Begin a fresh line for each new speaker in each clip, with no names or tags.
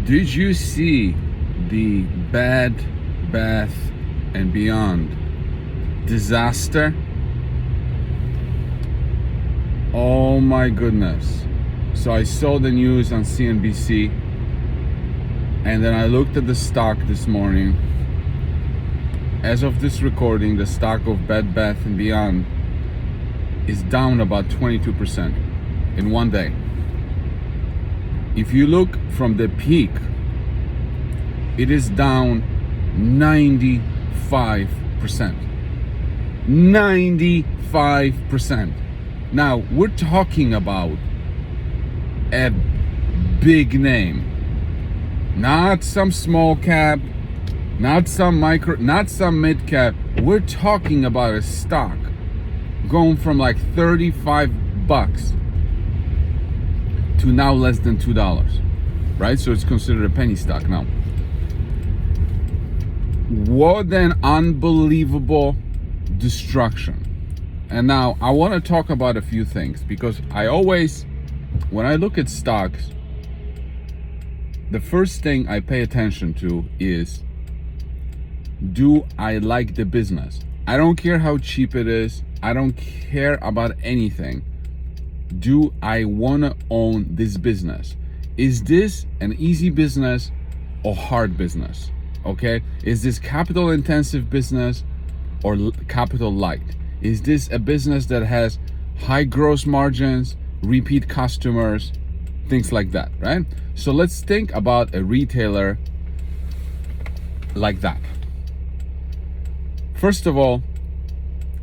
Did you see the Bed Bath and Beyond disaster? Oh my goodness. So I saw the news on CNBC, and then I looked at the stock this morning. As of this recording, the stock of Bed Bath and Beyond is down about 22% in one day. If you look from the peak, it is down 95%. 95%. Now, we're talking about a big name, not some small cap, not some micro, not some mid cap. We're talking about a stock going from like $35 to now less than $2, right? So it's considered a penny stock now. What an unbelievable destruction. And now I want to talk about a few things, because I always, when I look at stocks, the first thing I pay attention to is, do I like the business? I don't care how cheap it is. I don't care about anything. Do I want to own this business? Is this an easy business or hard business? Okay, is this capital intensive business or capital light? Is this a business that has high gross margins, repeat customers, things like that, right? So let's think about a retailer like that. First of all,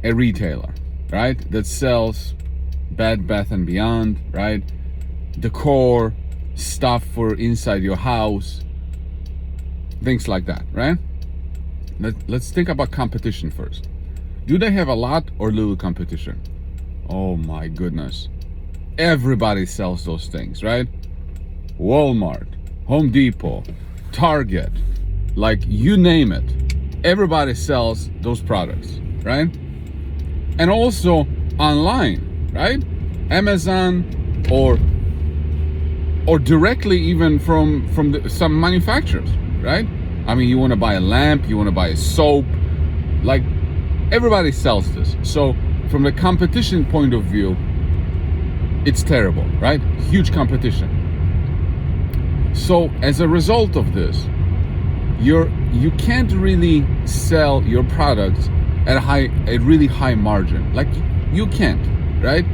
a retailer, right, that sells Bed Bath and Beyond, right? Decor, stuff for inside your house, things like that, right? Let's think about competition first. Do they have a lot or little competition? Oh my goodness. Everybody sells those things, right? Walmart, Home Depot, Target, like you name it. Everybody sells those products, right? And also online, right? Amazon or directly even from some manufacturers, right? I mean, you want to buy a lamp, you want to buy a soap, like everybody sells this. So from the competition point of view, it's terrible, right? Huge competition. So as a result of this, you can't really sell your products at a really high margin. Like you can't, right?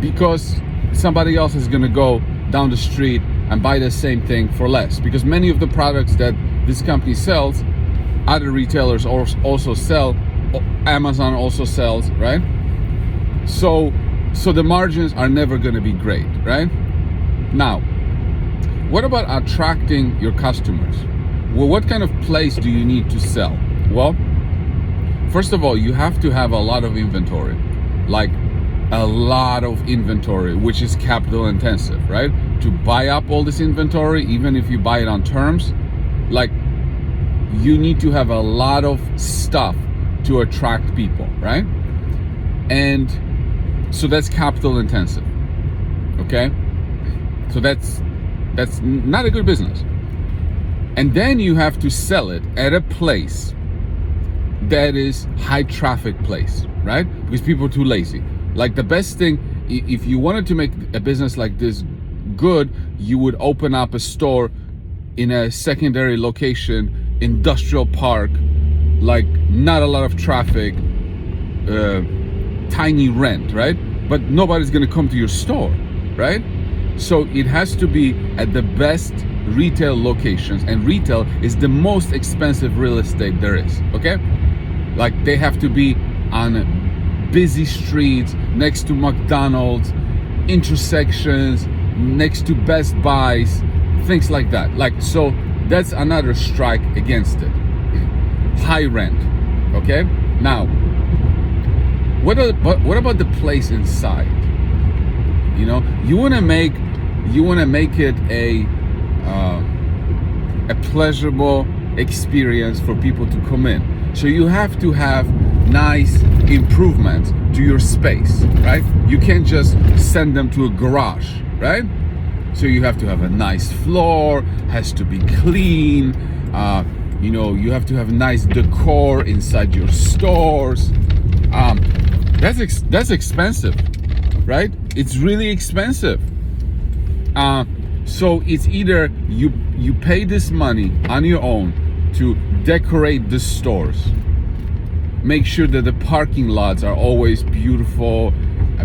Because somebody else is gonna go down the street and buy the same thing for less. Because many of the products that this company sells, other retailers also sell, Amazon also sells, right? So the margins are never gonna be great, right? Now, what about attracting your customers? Well, what kind of place do you need to sell? Well, first of all, you have to have a lot of inventory, like a lot of inventory, which is capital intensive, right? To buy up all this inventory, even if you buy it on terms, like you need to have a lot of stuff to attract people, right? And so that's capital intensive, okay? So that's not a good business. And then you have to sell it at a place that is high traffic place, right? Because people are too lazy. Like the best thing, if you wanted to make a business like this good, you would open up a store in a secondary location, industrial park, like not a lot of traffic, tiny rent, right? But nobody's gonna come to your store, right? So it has to be at the best retail locations, and retail is the most expensive real estate there is, okay? Like they have to be on busy streets, next to McDonald's, intersections, next to Best Buys, things like that. Like, so that's another strike against it. High rent, okay? Now, what about the place inside? You know, you wanna make it a pleasurable experience for people to come in. So you have to have nice improvements to your space, right? You can't just send them to a garage, right? So you have to have a nice floor, has to be clean. You have to have nice decor inside your stores. That's expensive, right? It's really expensive. So it's either you pay this money on your own to decorate the stores, make sure that the parking lots are always beautiful,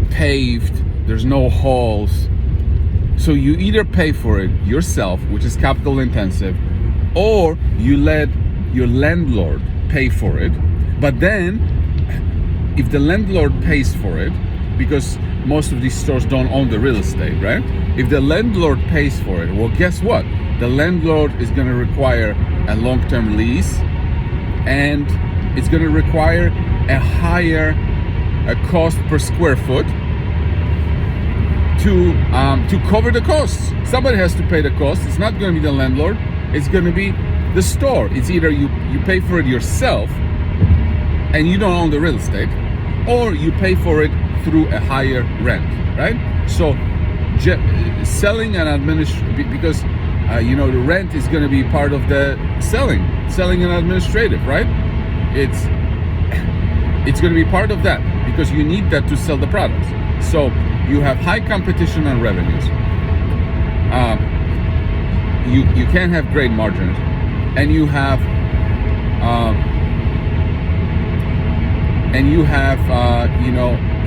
paved, there's no holes. So you either pay for it yourself, which is capital intensive, or you let your landlord pay for it. But then if the landlord pays for it, because most of these stores don't own the real estate, right? If the landlord pays for it, well, guess what? The landlord is going to require a long-term lease, and it's going to require a higher cost per square foot to cover the costs. Somebody has to pay the cost. It's not going to be the landlord. It's going to be the store. It's either you pay for it yourself and you don't own the real estate, or you pay for it through a higher rent, right? So selling and because the rent is going to be part of the selling and administrative, right? It's going to be part of that because you need that to sell the products. So you have high competition on revenues. You can't have great margins, and you have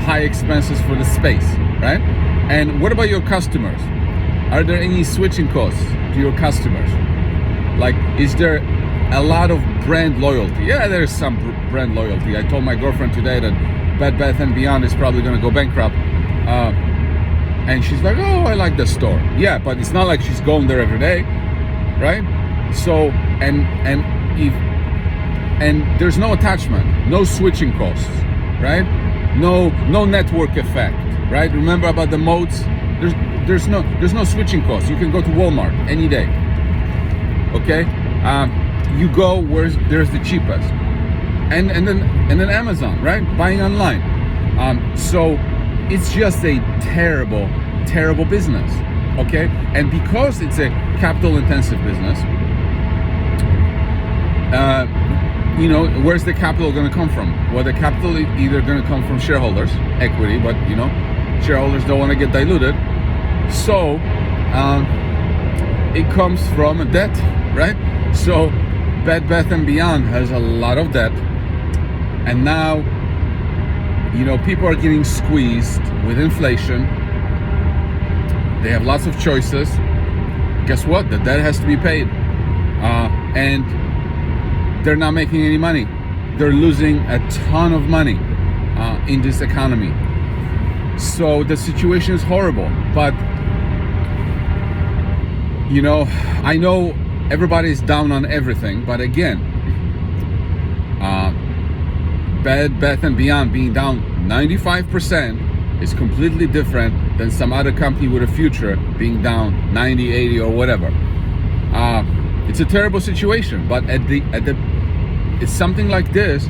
high expenses for the space, right? And what about your customers? Are there any switching costs to your customers? Like, is there a lot of brand loyalty? Yeah, there's some brand loyalty. I told my girlfriend today that Bed Bath & Beyond is probably going to go bankrupt. And she's like, oh, I like the store. Yeah, but it's not like she's going there every day, right? So, and there's no attachment, no switching costs, right? No network effect, right? Remember about the moats? There's no switching costs. You can go to Walmart any day. Okay? You go where there's the cheapest. And then Amazon, right? Buying online. So it's just a terrible business. Okay? And because it's a capital intensive business, where's the capital going to come from? Well, the capital is either going to come from shareholders, equity, but shareholders don't want to get diluted. So it comes from debt, right? So Bed Bath & Beyond has a lot of debt, and now people are getting squeezed with inflation. They have lots of choices. Guess what? The debt has to be paid, and they're not making any money. They're losing a ton of money in this economy. So the situation is horrible. But I know everybody's down on everything, but again, Bed Bath & Beyond being down 95% is completely different than some other company with a future being down 90, 80 or whatever. It's a terrible situation, but it's something like this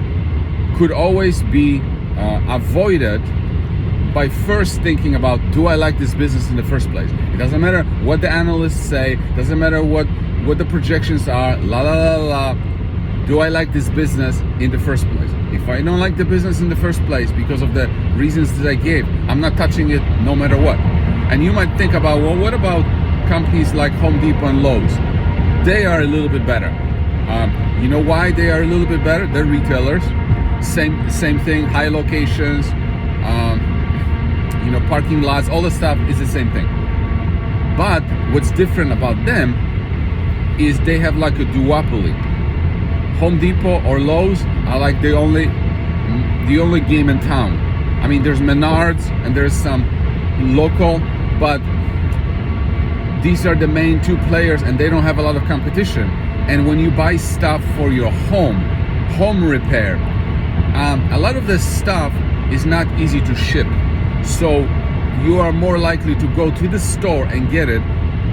could always be avoided by first thinking about, do I like this business in the first place? It doesn't matter what the analysts say, doesn't matter what the projections are, do I like this business in the first place? If I don't like the business in the first place because of the reasons that I gave, I'm not touching it no matter what. And you might think about, well, what about companies like Home Depot and Lowe's? They are a little bit better. You know why they are a little bit better? They're retailers. Same thing, high locations, parking lots, all the stuff is the same thing. But what's different about them is they have like a duopoly. Home Depot or Lowe's are like the only game in town. I mean, there's Menards and there's some local, but these are the main two players and they don't have a lot of competition. And when you buy stuff for your home repair, a lot of this stuff is not easy to ship. So you are more likely to go to the store and get it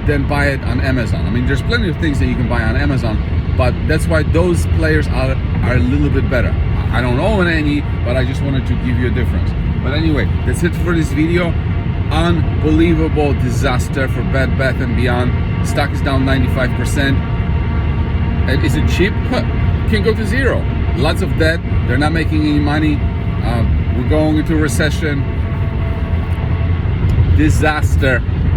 than buy it on Amazon. I mean, there's plenty of things that you can buy on Amazon, but that's why those players are a little bit better. I don't own any, but I just wanted to give you a difference. But anyway, that's it for this video. unbelievable disaster for Bed Bath & Beyond. Stock is down 95%. And is it cheap? Can go to zero. Lots of debt. They're not making any money. We're going into a recession. Disaster.